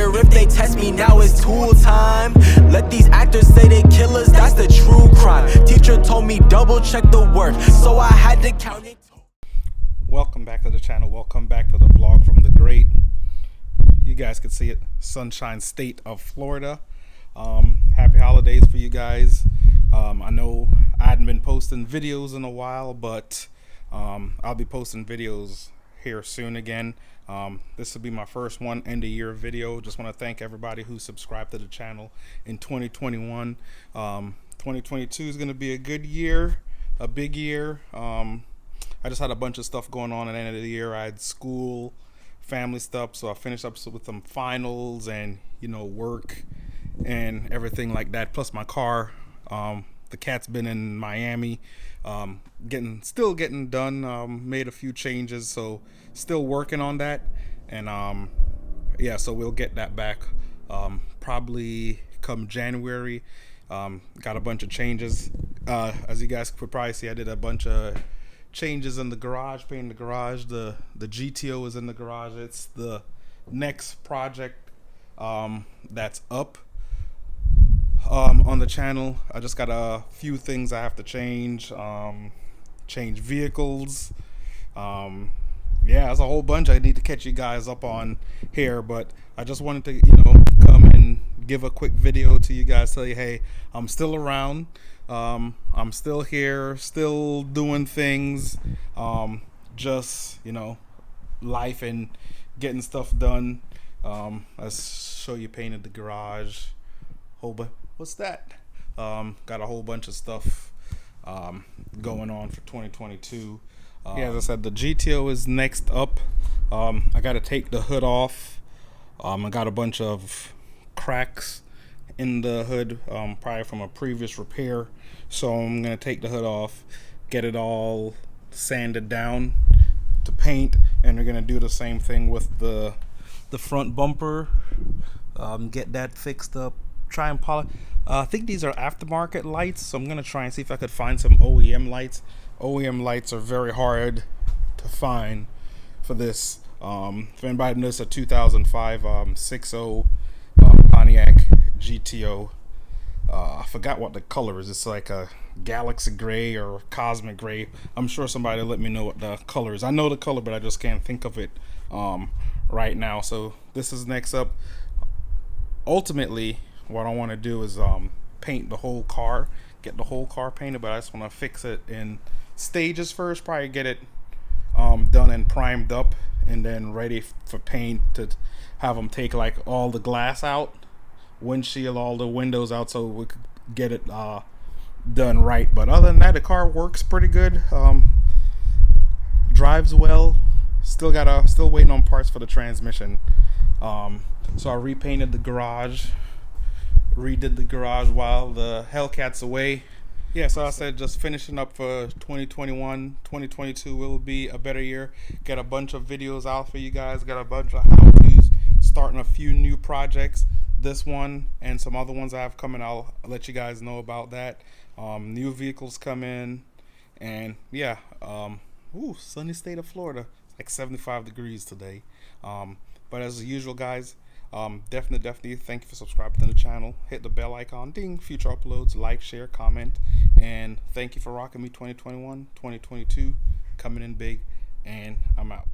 matter if they test me, now it's tool time. Let these actors say they killers, that's the true crime. Teacher told me double check the work, so I had to count it. Welcome back to the channel. Welcome back to the vlog from the great, you guys can see it, Sunshine State of Florida. Happy holidays for you guys. I know I hadn't been posting videos in a while, but I'll be posting videos here soon again. This will be my first one end of year video. Just want to thank everybody who subscribed to the channel in 2021. 2022 is going to be a good year, a big year. I just had a bunch of stuff going on at the end of the year. I had school, family stuff, so I finished up with some finals and, you know, work and everything like that, plus my car. The cat's been in Miami, still getting done. Made a few changes, so still working on that. And yeah, so we'll get that back probably come January. Got a bunch of changes. As you guys could probably see, I did a bunch of changes in the garage, painting the garage. The GTO is in the garage. It's the next project that's up on the channel. I just got a few things I have to change. Change vehicles. Yeah, there's a whole bunch I need to catch you guys up on here, but I just wanted to, you know, come and give a quick video to you guys, tell you, hey, I'm still around. I'm still here, still doing things. Just, you know, life and getting stuff done. Let's show you painted the garage. What's that? Got a whole bunch of stuff going on for 2022. Yeah, as I said, the GTO is next up. I got to take the hood off. I got a bunch of cracks in the hood, probably from a previous repair. So I'm gonna take the hood off, get it all sanded down to paint, and we're gonna do the same thing with the front bumper. Get that fixed up. Try and polish. I think these are aftermarket lights, so I'm gonna try and see if I could find some OEM lights. OEM lights are very hard to find for this. If anybody knows, a 2005 6.0 Pontiac GTO. I forgot what the color is. It's like a galaxy gray or cosmic gray. I'm sure somebody will let me know what the color is. I know the color, but I just can't think of it right now. So this is next up. Ultimately, what I want to do is paint the whole car, get the whole car painted, but I just want to fix it in stages first. Probably get it done and primed up, and then ready for paint, to have them take like all the glass out, windshield, all the windows out, so we could get it done right. But other than that, the car works pretty good. Drives well. Still waiting on parts for the transmission. So I repainted the garage, redid the garage while the Hellcat's away. Yeah, so I said just finishing up for 2021. 2022 will be a better year. Got a bunch of videos out for you guys. Got a bunch of how-tos. Starting a few new projects. This one and some other ones I have coming. I'll let you guys know about that. New vehicles come in, and yeah, sunny state of Florida. It's like 75 degrees today. But as usual, guys, definitely thank you for subscribing to the channel. Hit the bell icon, ding, future uploads, like, share, comment, and thank you for rocking me. 2021, 2022 coming in big, and I'm out.